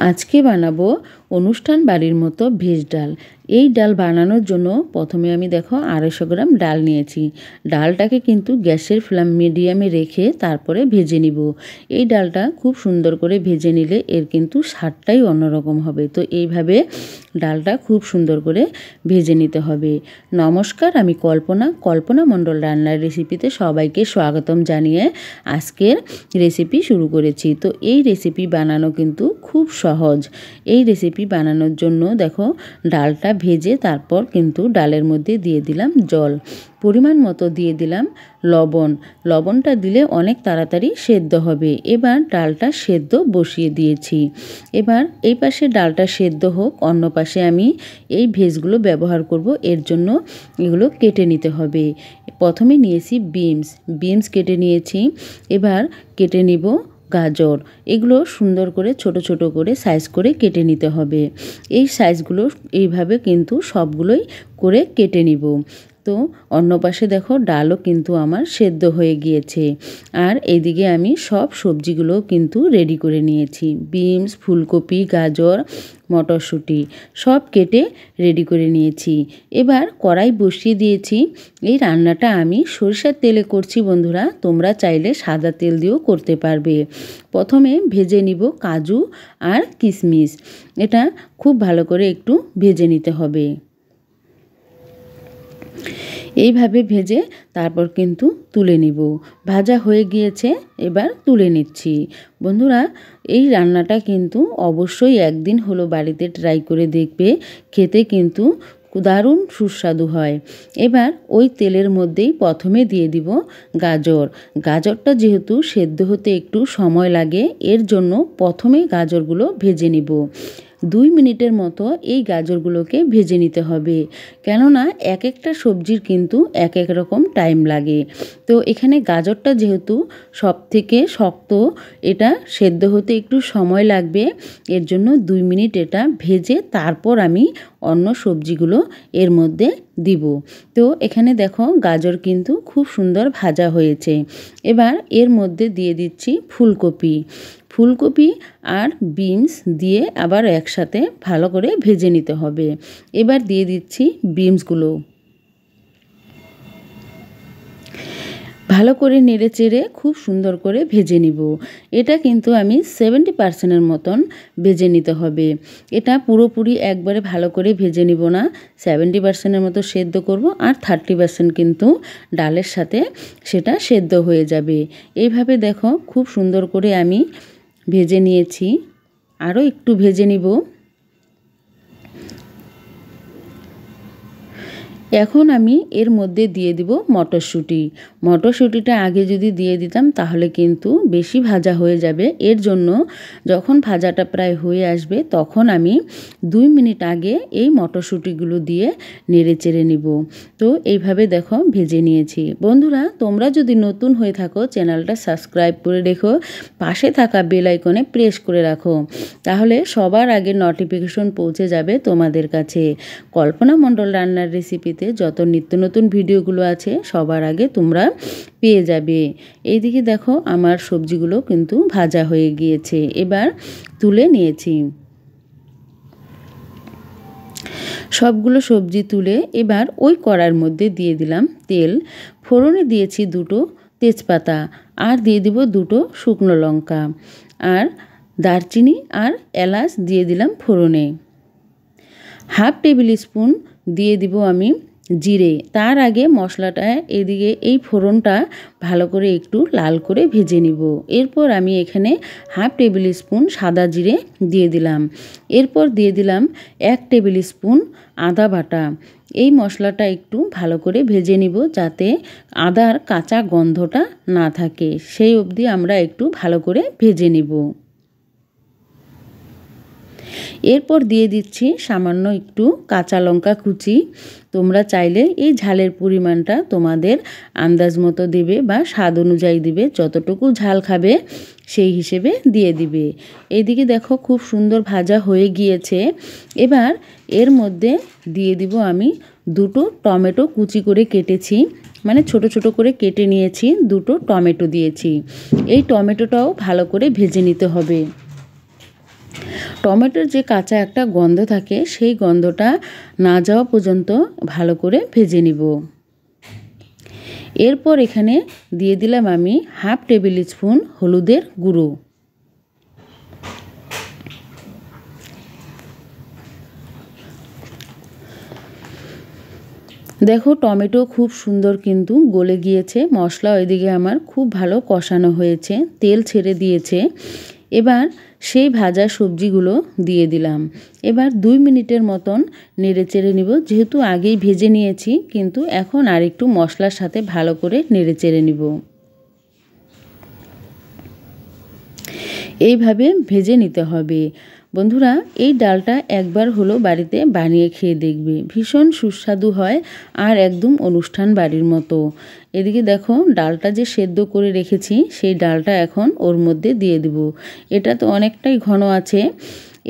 আজকে বানাবো অনুষ্ঠান বাড়ির মতো ভেজ ডাল। এই ডাল বানানোর জন্য প্রথমে আমি দেখো 250 গ্রাম ডাল নিয়েছি। ডালটাকে কিন্তু গ্যাসের ফ্লেম মিডিয়ামে রেখে তারপরে ভেজে নিব। এই ডালটা খুব সুন্দর করে ভেজে নিলে এর কিন্তু স্বাদটাই অন্যরকম হবে। তো এইভাবে ডালটা খুব সুন্দর করে ভেজে নিতে হবে। নমস্কার, আমি কল্পনা মণ্ডল রান্নার রেসিপিতে সবাইকে স্বাগতম জানিয়ে আজকের রেসিপি শুরু করেছি। তো এই রেসিপি বানানো কিন্তু খুব সহজ। এই রেসিপি বানানোর জন্য দেখো ডালটা ভেজে তারপর কিন্তু ডালের মধ্যে দিয়ে দিলাম জল, পরিমাণ মতো দিয়ে দিলাম লবণ। লবণটা দিলে অনেক তাড়াতাড়ি সেদ্ধ হবে। এবার ডালটা সেদ্ধ বসিয়ে দিয়েছি। এবার এই পাশে ডালটা সেদ্ধ হোক, অন্য পাশে আমি এই ভেজগুলো ব্যবহার করব। এর জন্য এগুলো কেটে নিতে হবে। প্রথমে নিয়েছি বিনস কেটে নিয়েছি। এবার কেটে নিব গাজর। এগুলো সুন্দর করে ছোট ছোট করে সাইজ করে কেটে নিতে হবে। এই সাইজগুলো এইভাবে কিন্তু সবগুলোই করে কেটে নিব। তো অন্য পাশে দেখো ডালও কিন্তু আমার সেদ্ধ হয়ে গিয়েছে। আর এইদিকে আমি সব সবজিগুলো কিন্তু রেডি করে নিয়েছি। বিনস, ফুলকপি, গাজর, মটরশুঁটি সব কেটে রেডি করে নিয়েছি। এবার কড়াই বসিয়ে দিয়েছি। এই রান্নাটা আমি সরিষার তেলে করছি বন্ধুরা, তোমরা চাইলে সাদা তেল দিয়েও করতে পারবে। প্রথমে ভেজে নিব কাজু আর কিশমিশ। এটা খুব ভালো করে একটু ভেজে নিতে হবে। এইভাবে ভেজে তারপর কিন্তু তুলে নিব। ভাজা হয়ে গিয়েছে, এবার তুলে নিচ্ছি। বন্ধুরা, এই রান্নাটা কিন্তু অবশ্যই একদিন হলো বাড়িতে ট্রাই করে দেখবে, খেতে কিন্তু দারুণ সুস্বাদু হয়। এবার ওই তেলের মধ্যেই প্রথমে দিয়ে দিব গাজর। গাজরটা যেহেতু সেদ্ধ হতে একটু সময় লাগে, এর জন্য প্রথমে গাজরগুলো ভেজে নিব। 2 মিনিটের মতো এই গাজরগুলোকে ভেজে নিতে হবে, কেননা এক একটা সবজির কিন্তু এক এক রকম টাইম লাগে। তো এখানে গাজরটা যেহেতু সব থেকে শক্ত, এটা সেদ্ধ হতে একটু সময় লাগবে। এর জন্য 2 মিনিট এটা ভেজে তারপর আমি অন্য সবজিগুলো এর মধ্যে দিব। তো এখানে দেখো গাজর কিন্তু খুব সুন্দর ভাজা হয়েছে। এবার এর মধ্যে দিয়ে দিচ্ছি ফুলকপি আর বিনস দিয়ে আবার একসাথে ভালো করে ভেজে নিতে হবে। এবার দিয়ে দিচ্ছি বিনসগুলো। ভালো করে নেড়ে চেড়ে খুব সুন্দর করে ভেজে নিব। এটা কিন্তু আমি 70% মতন ভেজে নিতে হবে। এটা পুরোপুরি একবারে ভালো করে ভেজে নিব না, 70% মতো সেদ্ধ করব, আর 30% কিন্তু ডালের সাথে সেটা সেদ্ধ হয়ে যাবে। এইভাবে দেখো খুব সুন্দর করে আমি ভেজে নিয়েছি। আরও একটু ভেজে নিব। এখন আমি এর মধ্যে দিয়ে দিব মটরশুঁটিটা আগে যদি দিয়ে দিতাম তাহলে কিন্তু বেশি ভাজা হয়ে যাবে। এর জন্য যখন ভাজাটা প্রায় হয়ে আসবে তখন আমি 2 মিনিট আগে এই মটরশুঁটিগুলো দিয়ে নেড়ে চেড়ে নিব। তো এইভাবে দেখো ভেজে নিয়েছি। বন্ধুরা, তোমরা যদি নতুন হয়ে থাকো চ্যানেলটা সাবস্ক্রাইব করে রেখো, পাশে থাকা বেল আইকনে প্রেস করে রাখো, তাহলে সবার আগে নোটিফিকেশন পৌঁছে যাবে তোমাদের কাছে। কল্পনা মণ্ডল রান্নার রেসিপিতে যত নিত্য নতুন ভিডিওগুলো আছে সবার আগে তোমরা পেয়ে যাবে। এইদিকে দেখো আমার সবজিগুলো কিন্তু ভাজা হয়ে গিয়েছে। এবার তুলে নিয়েছি। সবগুলো সবজি তুলে এবার ওই কড়ার মধ্যে দিয়ে দিলাম তেল। ফোড়নে দিয়েছি 2টো তেজপাতা, আর দিয়ে দিব 2টো শুকনো লঙ্কা, আর দারচিনি আর এলাচ দিয়ে দিলাম ফোড়নে। 1/2 টেবিল স্পুন দিয়ে দিব আমি জিরে। তার আগে মশলাটা এদিকে এই ফোড়নটা ভালো করে একটু লাল করে ভেজে নিব। এরপর আমি এখানে 1/2 টেবিল স্পুন সাদা জিরে দিয়ে দিলাম। এরপর দিয়ে দিলাম 1 টেবিল স্পুন আদা বাটা। এই মশলাটা একটু ভালো করে ভেজে নিব, যাতে আদার কাঁচা গন্ধটা না থাকে, সেই অবধি আমরা একটু ভালো করে ভেজে নিব। এরপর দিয়ে দিচ্ছি সামান্য একটু কাঁচা লঙ্কা কুচি। তোমরা চাইলে এই ঝালের পরিমাণটা তোমাদের আন্দাজ মতো দেবে বা স্বাদ অনুযায়ী দিবে, যতটুকু ঝাল খাবে সেই হিসেবে দিয়ে দিবে। এইদিকে দেখো খুব সুন্দর ভাজা হয়ে গিয়েছে। এবার এর মধ্যে দিয়ে দিব আমি 2টো টমেটো কুচি করে কেটেছি, মানে ছোট ছোট করে কেটে নিয়েছি। 2টো টমেটো দিয়েছি। এই টমেটোটাও ভালো করে ভেজে নিতে হবে। টমেটোর যে কাঁচা একটা গন্ধ থাকে সেই গন্ধটা না যাওয়া পর্যন্ত ভালো করে ভেজে নিব। এরপর এখানে দিয়ে দিলাম আমি হাফ টেবিল স্পুন হলুদের গুঁড়ো। দেখো টমেটো খুব সুন্দর কিন্তু গলে গিয়েছে, মশলা ওইদিকে আমার খুব ভালো কষানো হয়েছে, তেল ছেড়ে দিয়েছে। এবার সেই ভাজা সবজিগুলো দিয়ে দিলাম। এবার 2 মিনিটের মতন নেড়ে চেড়ে নিব, যেহেতু আগেই ভেজে নিয়েছি কিন্তু এখন আর একটু মশলার সাথে ভালো করে নেড়ে চেড়ে নিব। এইভাবে ভেজে নিতে হবে। বন্ধুরা এই ডালটা একবার হলো বাড়িতে বানিয়ে খেয়ে দেখবে, ভীষণ সুস্বাদু হয় আর একদম অনুষ্ঠান বাড়ির মতো। এদিকে দেখো ডালটা যে সেদ্ধ করে রেখেছি সেই ডালটা এখন ওর মধ্যে দিয়ে দেব। এটা তো অনেকটাই ঘন আছে,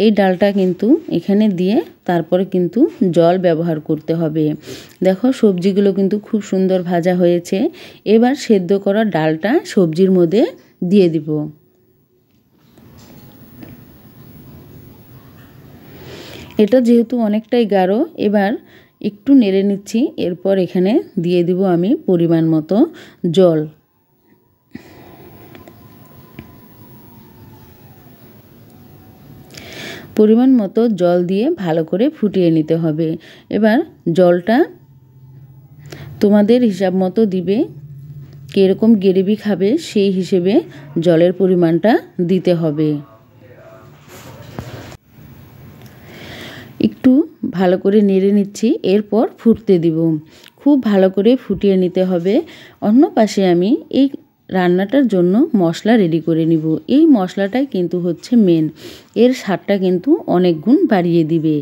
এই ডালটা কিন্তু এখানে দিয়ে তারপরে কিন্তু জল ব্যবহার করতে হবে। দেখো সবজিগুলো কিন্তু খুব সুন্দর ভাজা হয়েছে। এবার সেদ্ধ করা ডালটা সবজির মধ্যে দিয়ে দিব। এটা যেহেতু অনেকটাই গাঢ়, এবার একটু নেড়ে নিচ্ছি। এরপর এখানে দিয়ে দিব আমি পরিমাণ মতো জল। পরিমাণ মতো জল দিয়ে ভালো করে ফুটিয়ে নিতে হবে। এবার জলটা তোমাদের হিসাব মতো দিবে, কীরকম গ্রেভি খাবে সেই হিসেবে জলের পরিমাণটা দিতে হবে। একটু ভালো করে নেড়ে নিচ্ছি, এরপর ফুটতে দিব। খুব ভালো করে ফুটিয়ে নিতে হবে। অন্য পাশে আমি এই রান্নাটার জন্য মশলা রেডি করে নিব। এই মশলাটাই কিন্তু হচ্ছে মেন, এর স্বাদটা কিন্তু অনেক গুণ বাড়িয়ে দিবে।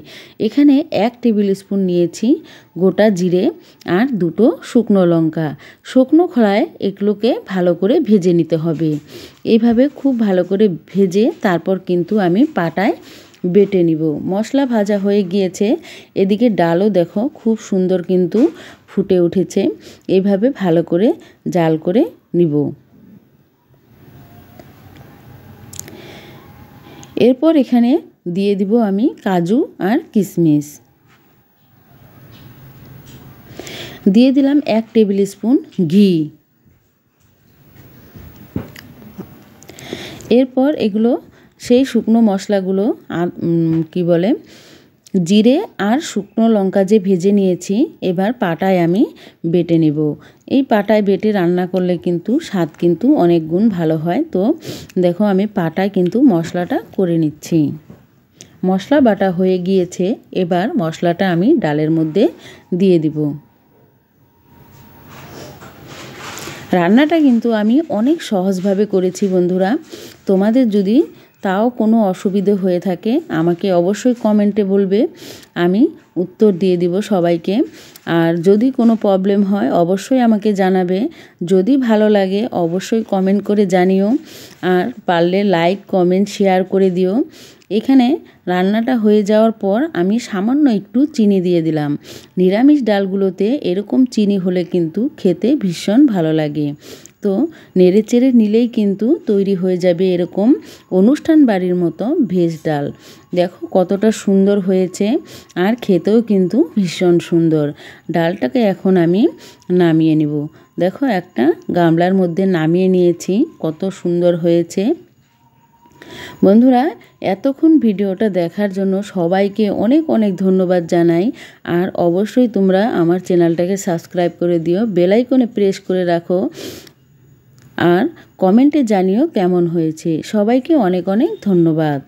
এখানে 1 টেবিল স্পুন নিয়েছি গোটা জিরে আর 2টো শুকনো লঙ্কা। শুকনো খোলায় এগুলোকে ভালো করে ভেজে নিতে হবে। এইভাবে খুব ভালো করে ভেজে তারপর কিন্তু আমি পাটায় বেটে নিব। মশলা ভাজা হয়ে গিয়েছে, এদিকে ডালও দেখো খুব সুন্দর কিন্তু ফুটে উঠেছে। এইভাবে ভালো করে জাল করে নিব। এরপর এখানে দিয়ে দিব আমি কাজু আর কিশমিশ। দিয়ে দিলাম 1 টেবিল স্পুন ঘি। এরপর এগুলো সেই শুকনো মশলাগুলো জিরে আর শুকনো লঙ্কা যে ভেজে নিয়েছি এবার পাটায় আমি বেটে নেব। এই পাটায় বেটে রান্না করলে কিন্তু স্বাদ কিন্তু অনেক গুণ ভালো হয়। তো দেখো আমি পাটায় কিন্তু মশলাটা করে নিচ্ছি। মশলা বাটা হয়ে গিয়েছে, এবার মশলাটা আমি ডালের মধ্যে দিয়ে দিব। রান্নাটা কিন্তু আমি অনেক সহজভাবে করেছি বন্ধুরা। তোমাদের যদি তাও কোনো অসুবিধে হয়ে থাকে আমাকে অবশ্যই কমেন্টে বলবে, আমি উত্তর দিয়ে দিব সবাইকে। আর যদি কোনো প্রবলেম হয় অবশ্যই আমাকে জানাবে। যদি ভালো লাগে অবশ্যই কমেন্ট করে জানিও, আর পারলে লাইক কমেন্ট শেয়ার করে দিও। এখানে রান্নাটা হয়ে যাওয়ার পর আমি সামান্য একটু চিনি দিয়ে দিলাম। নিরামিষ ডালগুলোতে এরকম চিনি হলে কিন্তু খেতে ভীষণ ভালো লাগে। তো নেড়ে চেড়ে নিলেই কিন্তু তৈরি হয়ে যাবে এরকম অনুষ্ঠান বাড়ির মতো ভেজ ডাল। দেখো কতটা সুন্দর হয়েছে আর খেতেও কিন্তু ভীষণ সুন্দর। ডালটাকে এখন আমি নামিয়ে নেব। দেখো একটা গামলার মধ্যে নামিয়ে নিয়েছি, কত সুন্দর হয়েছে। বন্ধুরা এতক্ষণ ভিডিওটা দেখার জন্য সবাইকে অনেক অনেক ধন্যবাদ জানাই। আর অবশ্যই তোমরা আমার চ্যানেলটাকে সাবস্ক্রাইব করে দিও, বেল আইকনে প্রেস করে রাখো, আর কমেন্টে জানিও কেমন হয়েছে। সবাইকে অনেক অনেক ধন্যবাদ।